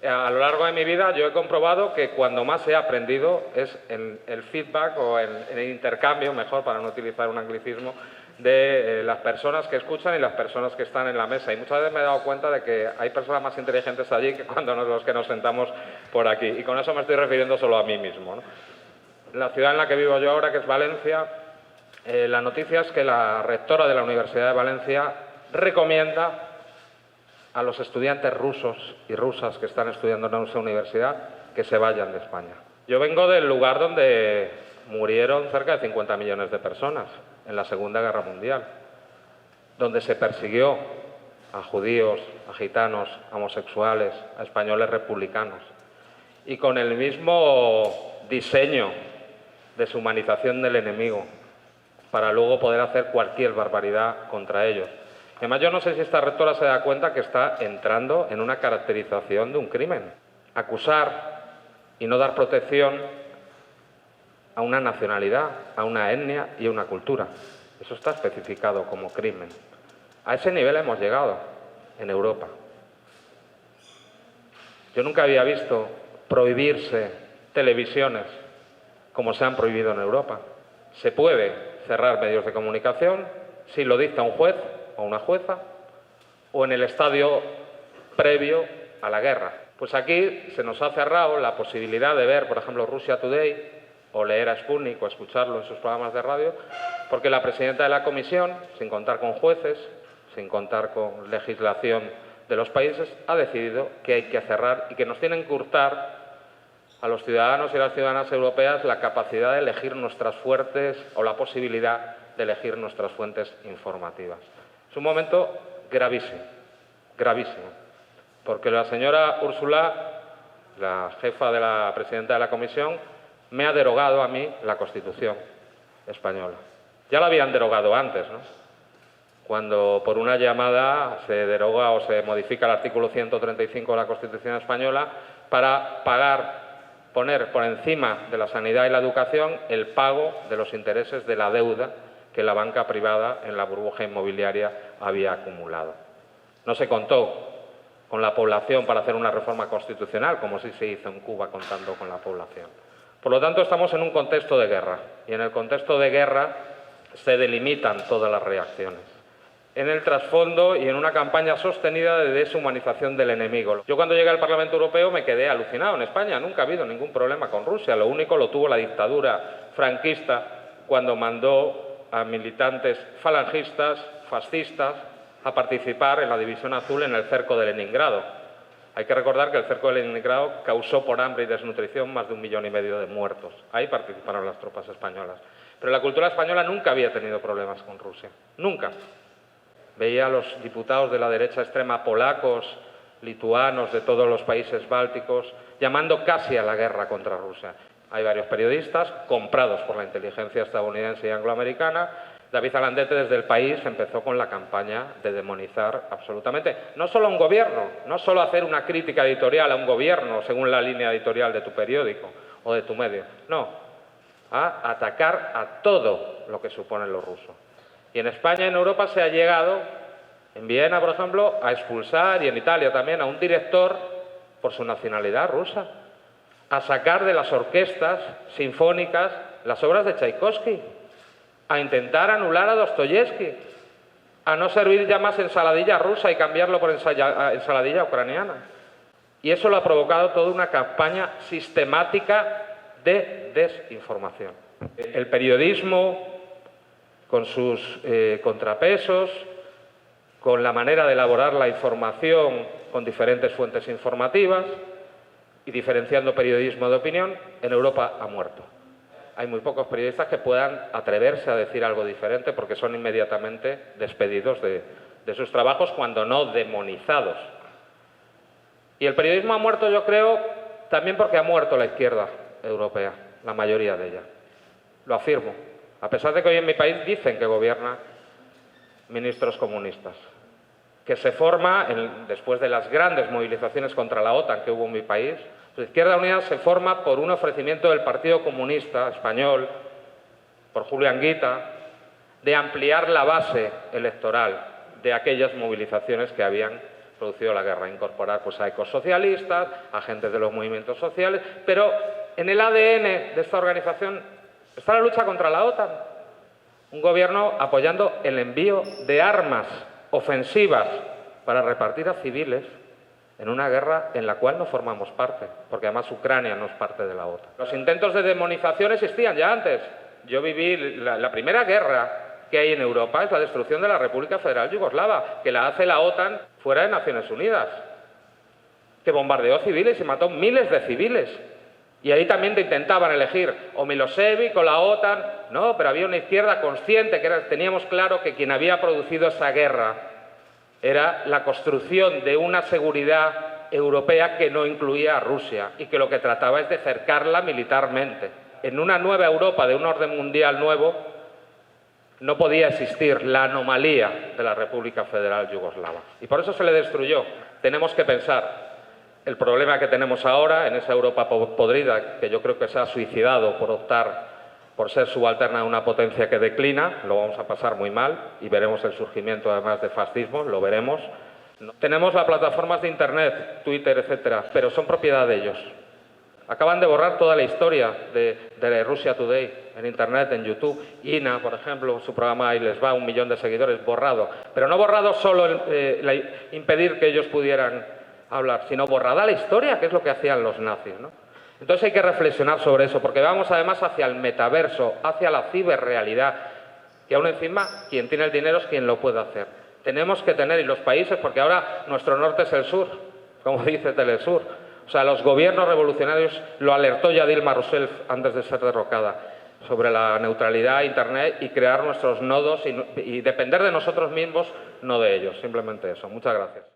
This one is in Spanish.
A lo largo de mi vida yo he comprobado que cuando más he aprendido es en el feedback o en el intercambio, mejor para no utilizar un anglicismo, de las personas que escuchan y las personas que están en la mesa. Y muchas veces me he dado cuenta de que hay personas más inteligentes allí que cuando los que nos sentamos por aquí. Y con eso me estoy refiriendo solo a mí mismo, ¿no? La ciudad en la que vivo yo ahora, que es Valencia, la noticia es que la rectora de la Universidad de Valencia recomienda a los estudiantes rusos y rusas que están estudiando en esa universidad que se vayan de España. Yo vengo del lugar donde murieron cerca de 50 millones de personas en la Segunda Guerra Mundial, donde se persiguió a judíos, a gitanos, a homosexuales, a españoles republicanos. Y con el mismo diseño deshumanización del enemigo, para luego poder hacer cualquier barbaridad contra ellos. Además, yo no sé si esta rectora se da cuenta que está entrando en una caracterización de un crimen. Acusar y no dar protección a una nacionalidad, a una etnia y a una cultura. Eso está especificado como crimen. A ese nivel hemos llegado en Europa. Yo nunca había visto prohibirse televisiones como se han prohibido en Europa. Se puede cerrar medios de comunicación si lo dicta un juez o una jueza, o en el estadio previo a la guerra. Pues aquí se nos ha cerrado la posibilidad de ver, por ejemplo, Russia Today, o leer a Sputnik o escucharlo en sus programas de radio, porque la presidenta de la Comisión, sin contar con jueces, sin contar con legislación de los países, ha decidido que hay que cerrar y que nos tienen que hurtar a los ciudadanos y a las ciudadanas europeas la capacidad de elegir nuestras fuentes o la posibilidad de elegir nuestras fuentes informativas. Es un momento gravísimo, gravísimo, porque la señora Ursula, la jefa de la presidenta de la Comisión, me ha derogado a mí la Constitución española. Ya la habían derogado antes, ¿no? Cuando por una llamada se deroga o se modifica el artículo 135 de la Constitución española para poner por encima de la sanidad y la educación el pago de los intereses de la deuda que la banca privada en la burbuja inmobiliaria había acumulado. No se contó con la población para hacer una reforma constitucional, como sí se hizo en Cuba contando con la población. Por lo tanto, estamos en un contexto de guerra, y en el contexto de guerra se delimitan todas las reacciones. En el trasfondo y en una campaña sostenida de deshumanización del enemigo. Yo cuando llegué al Parlamento Europeo me quedé alucinado. En España nunca ha habido ningún problema con Rusia, lo único lo tuvo la dictadura franquista cuando mandó a militantes falangistas, fascistas, a participar en la División Azul en el cerco de Leningrado. Hay que recordar que el cerco de Leningrado causó por hambre y desnutrición más de 1,5 millones de muertos. Ahí participaron las tropas españolas. Pero la cultura española nunca había tenido problemas con Rusia. Nunca. Veía a los diputados de la derecha extrema polacos, lituanos, de todos los países bálticos, llamando casi a la guerra contra Rusia. Hay varios periodistas comprados por la inteligencia estadounidense y angloamericana. David Alandete desde El País empezó con la campaña de demonizar absolutamente, no solo a un gobierno, no solo hacer una crítica editorial a un gobierno según la línea editorial de tu periódico o de tu medio, no, a atacar a todo lo que suponen los rusos. Y en España y en Europa se ha llegado, en Viena, por ejemplo, a expulsar, y en Italia también, a un director por su nacionalidad rusa, a sacar de las orquestas sinfónicas las obras de Tchaikovsky, a intentar anular a Dostoyevsky, a no servir ya más ensaladilla rusa y cambiarlo por ensaladilla ucraniana. Y eso lo ha provocado toda una campaña sistemática de desinformación. El periodismo, con sus contrapesos, con la manera de elaborar la información con diferentes fuentes informativas y diferenciando periodismo de opinión, en Europa ha muerto. Hay muy pocos periodistas que puedan atreverse a decir algo diferente porque son inmediatamente despedidos de sus trabajos, cuando no demonizados. Y el periodismo ha muerto, yo creo, también porque ha muerto la izquierda europea, la mayoría de ella. Lo afirmo. A pesar de que hoy en mi país dicen que gobiernan ministros comunistas, que se forma, después de las grandes movilizaciones contra la OTAN que hubo en mi país, la Izquierda Unida se forma por un ofrecimiento del Partido Comunista Español, por Julio Anguita, de ampliar la base electoral de aquellas movilizaciones que habían producido la guerra, incorporar pues, a ecosocialistas, a gente de los movimientos sociales, pero en el ADN de esta organización está la lucha contra la OTAN. Un gobierno apoyando el envío de armas ofensivas para repartir a civiles en una guerra en la cual no formamos parte, porque además Ucrania no es parte de la OTAN. Los intentos de demonización existían ya antes. Yo viví la primera guerra que hay en Europa, es la destrucción de la República Federal Yugoslava, que la hace la OTAN fuera de Naciones Unidas, que bombardeó civiles y mató miles de civiles. Y ahí también te intentaban elegir o Milosevic o la OTAN, no, pero había una izquierda consciente que teníamos claro que quien había producido esa guerra era la construcción de una seguridad europea que no incluía a Rusia y que lo que trataba es de cercarla militarmente. En una nueva Europa de un orden mundial nuevo no podía existir la anomalía de la República Federal Yugoslava. Y por eso se le destruyó. Tenemos que pensar el problema que tenemos ahora en esa Europa podrida, que yo creo que se ha suicidado por optar por ser subalterna a una potencia que declina, lo vamos a pasar muy mal y veremos el surgimiento además de fascismo, lo veremos. Tenemos las plataformas de Internet, Twitter, etcétera, pero son propiedad de ellos. Acaban de borrar toda la historia de Russia Today en Internet, en YouTube. INA, por ejemplo, su programa ahí les va, 1 millón de seguidores, borrado. Pero no borrado solo impedir que ellos pudieran hablar, sino borrada la historia, que es lo que hacían los nazis, ¿no? Entonces hay que reflexionar sobre eso, porque vamos además hacia el metaverso, hacia la ciberrealidad, que aún encima quien tiene el dinero es quien lo puede hacer. Tenemos que tener, y los países, porque ahora nuestro norte es el sur, como dice Telesur. O sea, los gobiernos revolucionarios lo alertó ya Dilma Rousseff antes de ser derrocada, sobre la neutralidad a Internet y crear nuestros nodos y depender de nosotros mismos, no de ellos. Simplemente eso. Muchas gracias.